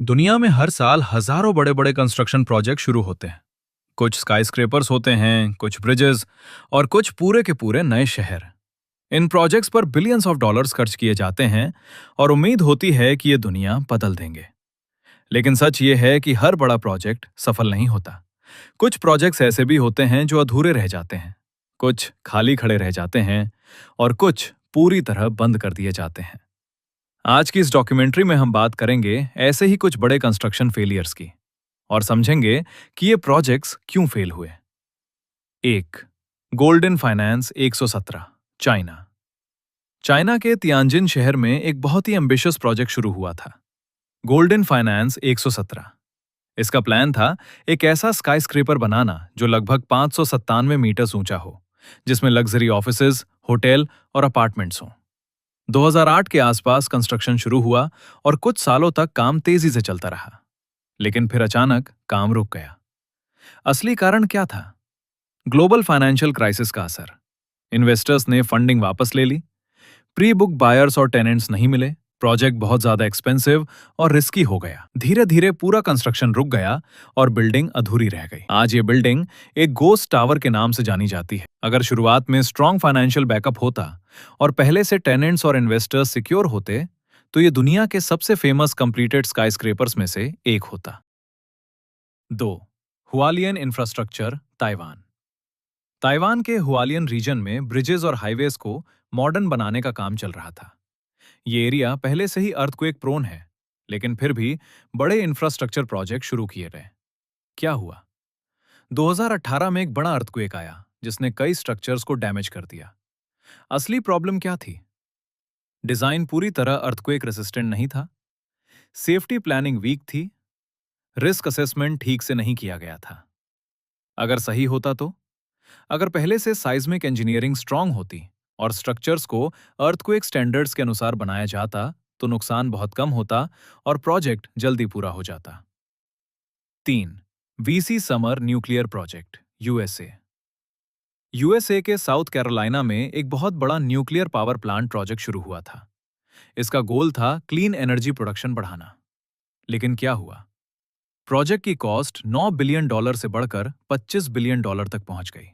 दुनिया में हर साल हजारों बड़े बड़े कंस्ट्रक्शन प्रोजेक्ट शुरू होते हैं। कुछ स्काईस्क्रेपर्स होते हैं, कुछ ब्रिजेस और कुछ पूरे के पूरे नए शहर। इन प्रोजेक्ट्स पर बिलियंस ऑफ डॉलर्स खर्च किए जाते हैं और उम्मीद होती है कि ये दुनिया बदल देंगे। लेकिन सच ये है कि हर बड़ा प्रोजेक्ट सफल नहीं होता। कुछ प्रोजेक्ट्स ऐसे भी होते हैं जो अधूरे रह जाते हैं, कुछ खाली खड़े रह जाते हैं और कुछ पूरी तरह बंद कर दिए जाते हैं। आज की इस डॉक्यूमेंट्री में हम बात करेंगे ऐसे ही कुछ बड़े कंस्ट्रक्शन फेलियर्स की और समझेंगे कि ये प्रोजेक्ट्स क्यों फेल हुए। एक, गोल्डन फाइनेंस 117, चाइना। चाइना के तियानजिन शहर में एक बहुत ही एम्बिशियस प्रोजेक्ट शुरू हुआ था, गोल्डन फाइनेंस 117। इसका प्लान था एक ऐसा स्काईस्क्रेपर बनाना जो लगभग 597 मीटर्स ऊंचा हो, जिसमें लग्जरी ऑफिसेज, होटल और अपार्टमेंट्स हों। 2008 के आसपास कंस्ट्रक्शन शुरू हुआ और कुछ सालों तक काम तेजी से चलता रहा, लेकिन फिर अचानक काम रुक गया। असली कारण क्या था? ग्लोबल फाइनेंशियल क्राइसिस का असर। इन्वेस्टर्स ने फंडिंग वापस ले ली, प्री बुक बायर्स और टेनेंट्स नहीं मिले, प्रोजेक्ट बहुत ज्यादा एक्सपेंसिव और रिस्की हो गया। धीरे धीरे पूरा कंस्ट्रक्शन रुक गया और बिल्डिंग अधूरी रह गई। आज ये बिल्डिंग एक गोस्ट टावर के नाम से जानी जाती है। अगर शुरुआत में स्ट्रॉन्ग फाइनेंशियल बैकअप होता और पहले से टेनेंट्स और इन्वेस्टर्स सिक्योर होते, तो ये दुनिया के सबसे फेमस कंप्लीटेड स्काईस्क्रेपर्स में से एक होता। 2. Hualien infrastructure, Taiwan. ताइवान के हुआलियन रीजन में ब्रिजेस और हाईवेज को मॉडर्न बनाने का काम चल रहा था। ये एरिया पहले से ही अर्थक्वेक प्रोन है, लेकिन फिर भी बड़े इंफ्रास्ट्रक्चर प्रोजेक्ट शुरू किए गए। क्या हुआ? 2018 में एक बड़ा अर्थक्वेक आया जिसने कई स्ट्रक्चर्स को डैमेज कर दिया। असली प्रॉब्लम क्या थी? डिजाइन पूरी तरह अर्थक्वेक रेसिस्टेंट नहीं था, सेफ्टी प्लानिंग वीक थी, रिस्क असेसमेंट ठीक से नहीं किया गया था। अगर सही होता तो, अगर पहले से साइज्मिक इंजीनियरिंग स्ट्रांग होती और स्ट्रक्चर्स को अर्थक्वेक स्टैंडर्ड्स के अनुसार बनाया जाता, तो नुकसान बहुत कम होता और प्रोजेक्ट जल्दी पूरा हो जाता। 3. VC summer nuclear project, USA. USA के साउथ कैरोलिना में एक बहुत बड़ा न्यूक्लियर पावर प्लांट प्रोजेक्ट शुरू हुआ था। इसका गोल था क्लीन एनर्जी प्रोडक्शन बढ़ाना। लेकिन क्या हुआ? प्रोजेक्ट की कॉस्ट $9 बिलियन से बढ़कर $25 बिलियन तक पहुंच गई।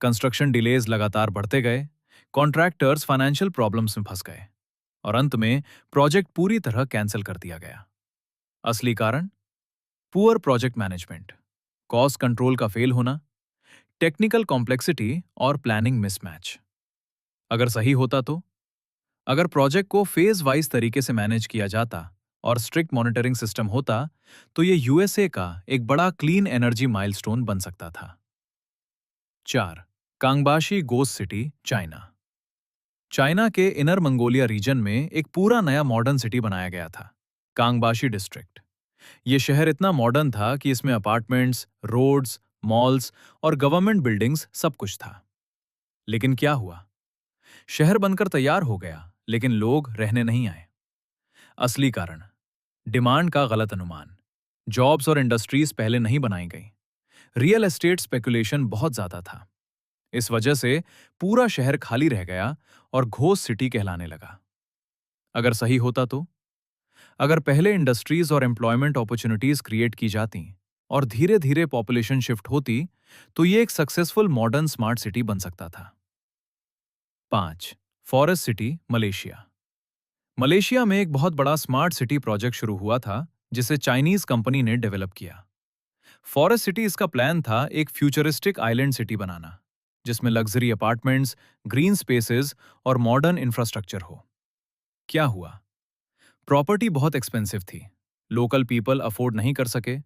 कंस्ट्रक्शन डिलेज लगातार बढ़ते गए, कॉन्ट्रैक्टर्स फाइनेंशियल प्रॉब्लम्स में फंस गए और अंत में प्रोजेक्ट पूरी तरह कैंसिल कर दिया गया। असली कारण? Poor project management, cost control का फेल होना, टेक्निकल कॉम्प्लेक्सिटी और प्लानिंग मिसमैच। अगर सही होता तो, अगर प्रोजेक्ट को फेज वाइज तरीके से मैनेज किया जाता और स्ट्रिक्ट मॉनिटरिंग सिस्टम होता, तो ये यूएसए का एक बड़ा क्लीन एनर्जी माइलस्टोन बन सकता था। 4. कांगबाशी गोस्ट सिटी, चाइना। चाइना के इनर मंगोलिया रीजन में एक पूरा नया मॉडर्न सिटी बनाया गया था, कांगबाशी डिस्ट्रिक्ट। ये शहर इतना मॉडर्न था कि इसमें अपार्टमेंट्स, रोड्स, मॉल्स और गवर्नमेंट बिल्डिंग्स सब कुछ था। लेकिन क्या हुआ? शहर बनकर तैयार हो गया, लेकिन लोग रहने नहीं आए। असली कारण? डिमांड का गलत अनुमान। जॉब्स और इंडस्ट्रीज पहले नहीं बनाई गई। रियल एस्टेट स्पेकुलेशन बहुत ज्यादा था। इस वजह से पूरा शहर खाली रह गया और घोस्ट सिटी कहलाने लगा। अगर सही होता तो, अगर पहले इंडस्ट्रीज और एम्प्लॉयमेंट अपॉर्चुनिटीज क्रिएट की जाती और धीरे धीरे पॉपुलेशन शिफ्ट होती, तो ये एक सक्सेसफुल मॉडर्न स्मार्ट सिटी बन सकता था। 5. Forest city, Malaysia. मलेशिया में एक बहुत बड़ा स्मार्ट सिटी प्रोजेक्ट शुरू हुआ था जिसे चाइनीज कंपनी ने डेवलप किया। फॉरेस्ट सिटी इसका प्लान था एक फ्यूचरिस्टिक आइलैंड सिटी बनाना, जिसमें लग्जरी अपार्टमेंट्स, ग्रीन स्पेसेस और मॉडर्न इंफ्रास्ट्रक्चर हो। क्या हुआ? प्रॉपर्टी बहुत एक्सपेंसिव थी, लोकल पीपल अफोर्ड नहीं कर सके,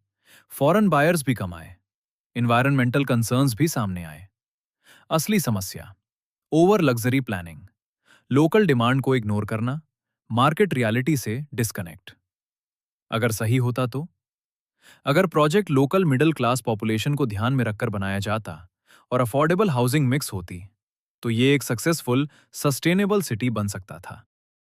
फॉरेन बायर्स भी कम आए, इन्वायरमेंटल कंसर्न्स भी सामने आए। असली समस्या? Over luxury planning, local demand को इग्नोर करना, मार्केट रियलिटी से डिस्कनेक्ट। अगर सही होता तो, अगर project local middle class population को ध्यान में रखकर बनाया जाता और अफोर्डेबल हाउसिंग मिक्स होती, तो ये एक सक्सेसफुल, सस्टेनेबल सिटी बन सकता था।